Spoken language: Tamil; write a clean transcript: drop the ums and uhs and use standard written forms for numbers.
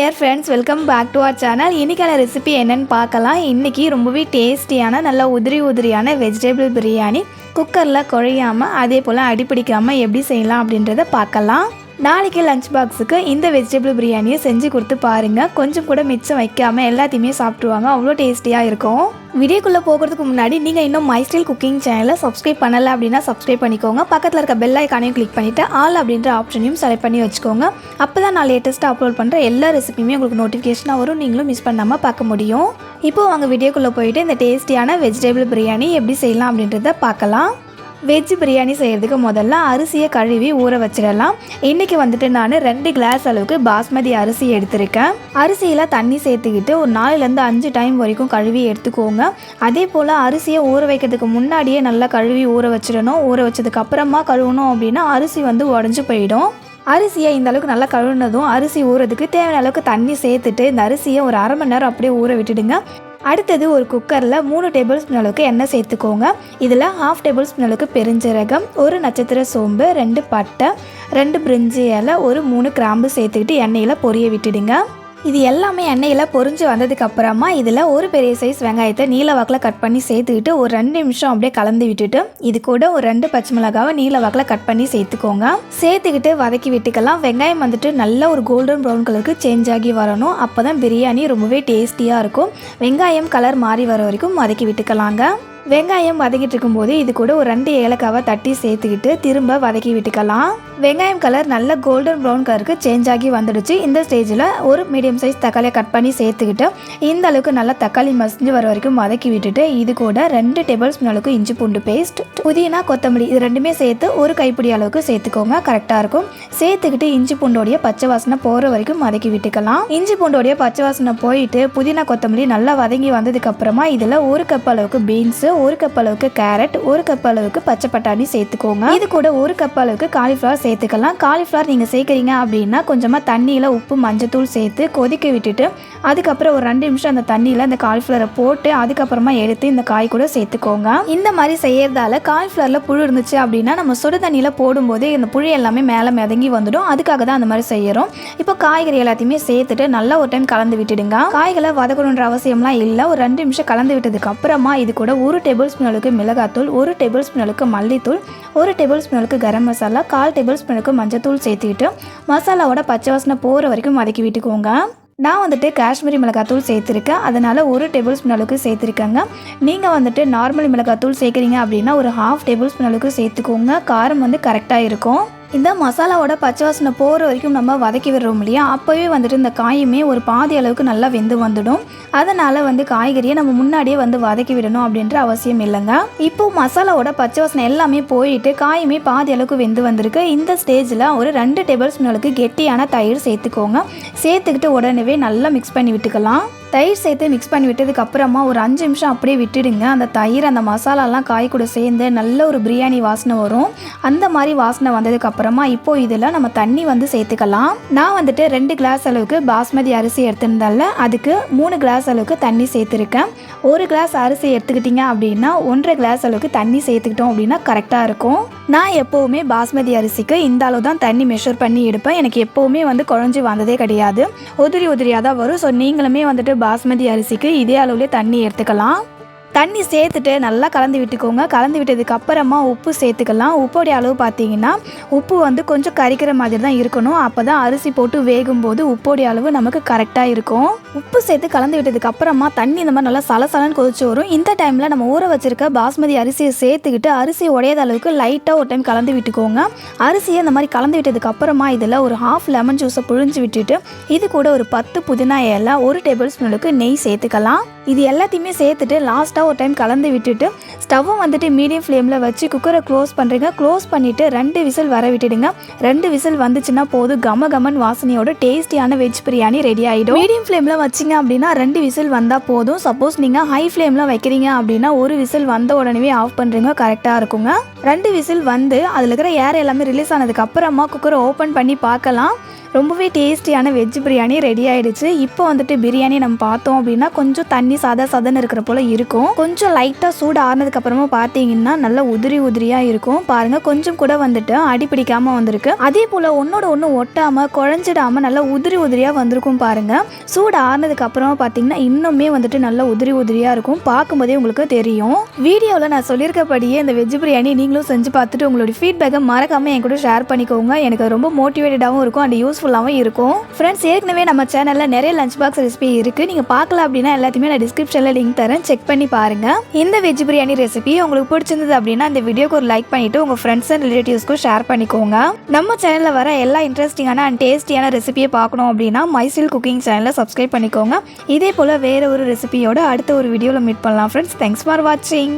Dear friends, welcome back to our channel. இன்றைக்கான ரெசிபி என்னென்னு பார்க்கலாம். இன்றைக்கி ரொம்பவே டேஸ்டியான நல்ல உதிரியான வெஜிடபிள் பிரியாணி குக்கரில் குழையாமல் அதே போல் அடிப்பிடிக்காமல் எப்படி செய்யலாம் அப்படின்றத பார்க்கலாம். நாளைக்கு லஞ்ச் பாக்ஸுக்கு இந்த வெஜிடபிள் பிரியாணியை செஞ்சு கொடுத்து பாருங்கள். கொஞ்சம் கூட மிச்சம் வைக்காமல் எல்லாத்தையுமே சாப்பிட்ருவாங்க. அவ்வளோ டேஸ்டியாக இருக்கும். வீடியோக்குள்ளே போகிறதுக்கு முன்னாடி நீங்கள் இன்னும் மை ஸ்டைல் குக்கிங் சேனலை சப்ஸ்கிரைப் பண்ணலை அப்படின்னா சப்ஸ்கிரைப் பண்ணிக்கோங்க. பக்கத்தில் இருக்க பெல் ஐக்கானையும் கிளிக் பண்ணிவிட்டு ஆல் அப்படின்ற ஆப்ஷனையும் செலக்ட் பண்ணி வச்சுக்கோங்க. அப்போ தான் நான் லேட்டஸ்ட்டாக அப்லோட் பண்ணுற எல்லா ரெசிபியுமே உங்களுக்கு நோட்டிஃபிகேஷனாக வரும். நீங்களும் மிஸ் பண்ணாமல் பார்க்க முடியும். இப்போது அவங்க வீடியோக்குள்ளே போயிட்டு இந்த டேஸ்டியான வெஜிடபிள் பிரியாணி எப்படி செய்யலாம் அப்படின்றத பார்க்கலாம். வெஜ் பிரியாணி செய்கிறதுக்கு முதல்ல அரிசியை கழுவி ஊற வச்சிடலாம். இன்றைக்கி வந்துட்டு நான் 2 கிளாஸ் அளவுக்கு பாஸ்மதி அரிசி எடுத்திருக்கேன். அரிசியில் தண்ணி சேர்த்துக்கிட்டு ஒரு 4லேருந்து 5 டைம் வரைக்கும் கழுவி எடுத்துக்கோங்க. அதே போல் அரிசியை ஊற வைக்கிறதுக்கு முன்னாடியே நல்லா கழுவி ஊற வச்சிடணும். ஊற வச்சதுக்கு அப்புறமா கழுவணும் அப்படின்னா அரிசி உடஞ்சி போயிடும். அரிசியை இந்த அளவுக்கு நல்லா கழுவுனதும் அரிசி ஊறதுக்கு தேவையான அளவுக்கு தண்ணி சேர்த்துட்டு இந்த அரிசியை ஒரு அரை மணி நேரம் அப்படியே ஊற விட்டுடுங்க. அடுத்தது ஒரு குக்கரில் 3 டேபிள் ஸ்பூன் அளவுக்கு எண்ணெய் சேர்த்துக்கோங்க. இதில் 1/2 டேபிள் ஸ்பூன் அளவுக்கு பெருஞ்சீரகம், 1 நட்சத்திர சோம்பு, 2 பட்டை, 2 பிரிஞ்சி இலை, 3 கிராம்பு சேர்த்துக்கிட்டு எண்ணெயில் பொரிய விட்டுடுங்க. இது எல்லாமே எண்ணெயில் பொரிஞ்சு வந்ததுக்கு அப்புறமா இதில் ஒரு பெரிய சைஸ் வெங்காயத்தை நீல வாக்கில் கட் பண்ணி சேர்த்துக்கிட்டு ஒரு 2 நிமிஷம் அப்படியே கலந்து விட்டுட்டு இது கூட ஒரு 2 பச்சை மிளகாவை நீல வாக்கில் கட் பண்ணி சேர்த்துக்கோங்க. சேர்த்துக்கிட்டு வதக்கி விட்டுக்கலாம். வெங்காயம் நல்ல ஒரு கோல்டன் ப்ரௌன் கலருக்கு சேஞ்ச் ஆகி வரணும். அப்போ தான் பிரியாணி ரொம்பவே டேஸ்டியாக இருக்கும். வெங்காயம் கலர் மாறி வர வரைக்கும் வதக்கி விட்டுக்கலாங்க. வெங்காயம் வதக்கிட்டு இருக்கும்போது இது கூட ஒரு 2 ஏலக்காவை தட்டி சேர்த்துக்கிட்டு திரும்ப வதக்கி விட்டுக்கலாம். வெங்காயம் கலர் நல்ல கோல்டன் ப்ரௌன் கலருக்கு சேஞ்ச் ஆகி வந்துடுச்சு. இந்த ஸ்டேஜில் ஒரு மீடியம் சைஸ் தக்காளியை கட் பண்ணி சேர்த்துக்கிட்டு இந்த அளவுக்கு நல்லா தக்காளி மசிஞ்சு வர வரைக்கும் வதக்கி விட்டுட்டு இது கூட 2 டேபிள் ஸ்பூன் அளவுக்கு இஞ்சி பூண்டு பேஸ்ட், புதினா, கொத்தமல்லி இது ரெண்டுமே சேர்த்து ஒரு கைப்பிடி அளவுக்கு சேர்த்துக்கோங்க. கரெக்டாக இருக்கும். சேர்த்துக்கிட்டு இஞ்சி பூண்டோடைய பச்சை வாசனை போகிற வரைக்கும் வதக்கி விட்டுக்கலாம். இஞ்சி பூண்டோடைய பச்சை வாசனை போயிட்டு புதினா கொத்தமல்லி நல்லா வதங்கி வந்ததுக்கு அப்புறமா இதில் 1 கப் அளவுக்கு பீன்ஸு, 1 கப் அளவுக்கு கேரட், 1 கப் அளவுக்கு பச்சை பட்டாணி சேர்த்துக்கோங்க. இது கூட 1 கப் அளவுக்கு காலிஃப்ளவர் சேர்த்துக்கலாம். காலிஃப்ளவர் நீங்கள் சேர்க்குறீங்க அப்படின்னா கொஞ்சமாக தண்ணியில் உப்பு மஞ்சத்தூள் சேர்த்து கொதிக்க விட்டுட்டு அதுக்கப்புறம் ஒரு 2 நிமிஷம் அந்த தண்ணியில் அந்த காலிஃப்ளவரை போட்டு அதுக்கப்புறமா எடுத்து இந்த காய் கூட சேர்த்துக்கோங்க. இந்த மாதிரி செய்யறதால காலிஃப்ளவரில் புழு இருந்துச்சு அப்படின்னா நம்ம சுடு தண்ணியில் போடும்போது இந்த புழு எல்லாமே மேலே மிதங்கி வந்துடும். அதுக்காக தான் அந்த மாதிரி செய்கிறோம். இப்போ காய்கறி எல்லாத்தையுமே சேர்த்துட்டு நல்லா ஒரு டைம் கலந்து விட்டுடுங்க. காய்களை வதக்கணுன்ற அவசியம்லாம் இல்லை. ஒரு 2 நிமிஷம் கலந்து விட்டதுக்கு அப்புறமா இது கூட 1 டேபிள் ஸ்பூன் அளவுக்கு மிளகாத்தூள், 1 டேபிள் ஸ்பூன் அளவுக்கு மல்லித்தூள், 1 டேபிள் ஸ்பூன் அளவுக்கு கரம் மசாலா, 1/4 டேபிள் ஸ்பூன் அளவுக்கு மஞ்சத்தூள் சேர்த்துக்கிட்டு மசாலாவோட பச்சை வாசனை போகிற வரைக்கும் வதக்கி விட்டுக்கோங்க. நான் காஷ்மீரி மிளகாத்தூள் சேர்த்துருக்கேன். அதனால் 1 டேபிள் ஸ்பூன் அளவுக்கு சேர்த்துருக்கேங்க. நீங்கள் நார்மல் மிளகாத்தூள் சேர்க்குறீங்க அப்படின்னா ஒரு 1/2 டேபிள் ஸ்பூன் அளவுக்கு சேர்த்துக்கோங்க. காரம் கரெக்டாக இருக்கும். இந்த மசாலாவோட பச்சை வாசனை போகிற வரைக்கும் நம்ம வதக்கி விடுறோம் இல்லையா, அப்போவே இந்த காயுமே ஒரு பாதி அளவுக்கு நல்லா வெந்து வந்துடும். அதனால் காய்கறியை நம்ம முன்னாடியே வதக்கி விடணும் அப்படின்ற அவசியம் இல்லைங்க. இப்போது மசாலாவோட பச்சை வாசனை எல்லாமே போயிட்டு காயுமே பாதி அளவுக்கு வெந்து வந்திருக்கு. இந்த ஸ்டேஜில் ஒரு 2 டேபிள் ஸ்பூன் அளவுக்கு கெட்டியான தயிர் சேர்த்துக்கோங்க. சேர்த்துக்கிட்டு உடனே நல்லா மிக்ஸ் பண்ணி விட்டுக்கலாம். தயிர் சேர்த்து மிக்ஸ் பண்ணி விட்டதுக்கு அப்புறமா ஒரு 5 நிமிஷம் அப்படியே விட்டுடுங்க. அந்த தயிர் அந்த மசாலாலாம் காய் கூட சேர்ந்து நல்ல ஒரு பிரியாணி வாசனை வரும். அந்த மாதிரி வாசனை வந்ததுக்கு அப்புறமா இப்போ இதில் நம்ம தண்ணி சேர்த்துக்கலாம். நான் 2 கிளாஸ் அளவுக்கு பாஸ்மதி அரிசி எடுத்திருந்தால அதுக்கு 3 கிளாஸ் அளவுக்கு தண்ணி சேர்த்துருக்கேன். 1 கிளாஸ் அரிசி எடுத்துக்கிட்டிங்க அப்படின்னா 1.5 கிளாஸ் அளவுக்கு தண்ணி சேர்த்துக்கிட்டோம் அப்படின்னா கரெக்டாக இருக்கும். நான் எப்போவுமே பாஸ்மதி அரிசிக்கு இந்த அளவு தான் தண்ணி மெஷர் பண்ணி எடுப்பேன். எனக்கு எப்போவுமே குழஞ்சி வந்ததே கிடையாது. உதிரியாக தான் வரும். ஸோ நீங்களுமே பாஸ்மதி அரிசிக்கு இதே அளவுலேயே தண்ணி எடுத்துக்கலாம். தண்ணி சேர்த்துட்டு நல்லா கலந்து விட்டுக்கோங்க. கலந்து விட்டதுக்கு அப்புறமா உப்பு சேர்த்துக்கலாம். உப்போடைய அளவு பார்த்தீங்கன்னா உப்பு கொஞ்சம் கரிக்கிற மாதிரி தான் இருக்கணும். அப்போ தான் அரிசி போட்டு வேகும்போது உப்போடைய அளவு நமக்கு கரெக்டாக இருக்கும். உப்பு சேர்த்து கலந்து விட்டதுக்கு அப்புறமா தண்ணி இந்த மாதிரி நல்லா சலசலன்னு கொதிச்சு வரும். இந்த டைமில் நம்ம ஊற வச்சிருக்க பாஸ்மதி அரிசியை சேர்த்துக்கிட்டு அரிசி உடையாத அளவுக்கு லைட்டாக ஒரு டைம் கலந்து விட்டுக்கோங்க. அரிசியை இந்த மாதிரி கலந்து விட்டதுக்கு அப்புறமா இதில் ஒரு 1/2 லெமன் ஜூஸை புழிஞ்சு விட்டுட்டு இது கூட ஒரு 10 புதினா இலை, 1 டேபிள் ஸ்பூன் அளவுக்கு நெய் சேர்த்துக்கலாம். இது எல்லாத்தையுமே சேர்த்துட்டு லாஸ்ட்டாக ஒரு டைம் கலந்து விட்டுட்டு ஸ்டவ்வும் மீடியம் ஃப்ளேமில் வச்சு குக்கரை க்ளோஸ் பண்ணுறீங்க. க்ளோஸ் பண்ணிவிட்டு 2 விசில் வர விட்டுடுங்க. 2 விசில் வந்துச்சுன்னா போதும். கமகமன் வாசனையோட டேஸ்டியான வெஜ் பிரியாணி ரெடி ஆகிடும். மீடியம் ஃப்ளேமில் வச்சிங்க அப்படின்னா 2 விசில் வந்தால் போதும். சப்போஸ் நீங்கள் ஹை ஃப்ளேமில் வைக்கிறீங்க அப்படின்னா 1 விசில் வந்த உடனே ஆஃப் பண்ணுறீங்க. கரெக்டாக இருக்குங்க. 2 விசில் அதில் இருக்கிற ஏர் எல்லாமே ரிலீஸ் ஆனதுக்கு அப்புறமா குக்கரை ஓப்பன் பண்ணி பார்க்கலாம். ரொம்பவே டேஸ்டியான வெஜ் பிரியாணி ரெடி ஆயிடுச்சு. இப்போ வந்துட்டு பிரியாணி நம்ம பார்த்தோம் அப்படின்னா கொஞ்சம் தண்ணி சாதன்னு இருக்கிற போல இருக்கும். கொஞ்சம் லைட்டாக சூடு ஆறுனதுக்கு அப்புறமா பார்த்தீங்கன்னா நல்லா உதிரியாக இருக்கும். பாருங்க கொஞ்சம் கூட வந்துட்டு அடி பிடிக்காம வந்திருக்கு. அதே போல் ஒன்னோட ஒன்று ஒட்டாமல் குழஞ்சிடாமல் நல்லா உதிரியாக வந்திருக்கும் பாருங்க. சூடு ஆறுனதுக்கு அப்புறமா பார்த்தீங்கன்னா இன்னுமே வந்துட்டு நல்லா உதிரியாக இருக்கும். பார்க்கும்போதே உங்களுக்கு தெரியும். வீடியோவில் நான் சொல்லியிருக்கபடியே இந்த வெஜ் பிரியாணி நீங்களும் செஞ்சு பார்த்துட்டு உங்களுடைய ஃபீட்பேக்கை மறக்காமல் என் கூட ஷேர் பண்ணிக்கோங்க. எனக்கு ரொம்ப மோட்டிவேட்டடாகவும் இருக்கும் அண்ட் யூஸ்ஃபுல்லாகவும் இருக்கும். ஃப்ரெண்ட்ஸ், ஏற்கனவே நம்ம சேனலில் நிறைய லஞ்ச் பாக்ஸ் ரெசிபி இருக்குது. நீங்கள் பார்க்கல அப்படின்னா எல்லாத்தையுமே நான் டிஸ்கிரிப்ஷனில் லிங்க் தரேன், செக் பண்ணி பாருங்கள். இந்த வெஜ் பிரியாணி ரெசிபி உங்களுக்கு பிடிச்சிருந்தது அப்படின்னா இந்த வீடியோக்கு ஒரு லைக் பண்ணிவிட்டு உங்கள் ஃப்ரெண்ட்ஸ் அண்ட் ரிலேட்டிவ்ஸ்க்கும் ஷேர் பண்ணிக்கோங்க. நம்ம சேனலில் வர எல்லா இன்ட்ரெஸ்டிங்கான அண்ட் டேஸ்டியான ரெசிபியை பார்க்கணும் அப்படின்னா மைஸ்டில் குக்கிங் சேனலை சப்ஸ்கிரைப் பண்ணிக்கோங்க. இதே போல் வேறு ஒரு ரெசிபியோட அடுத்த ஒரு வீடியோவில் மீட் பண்ணலாம் ஃப்ரெண்ட்ஸ். தேங்க்ஸ் ஃபார் வாட்சிங்.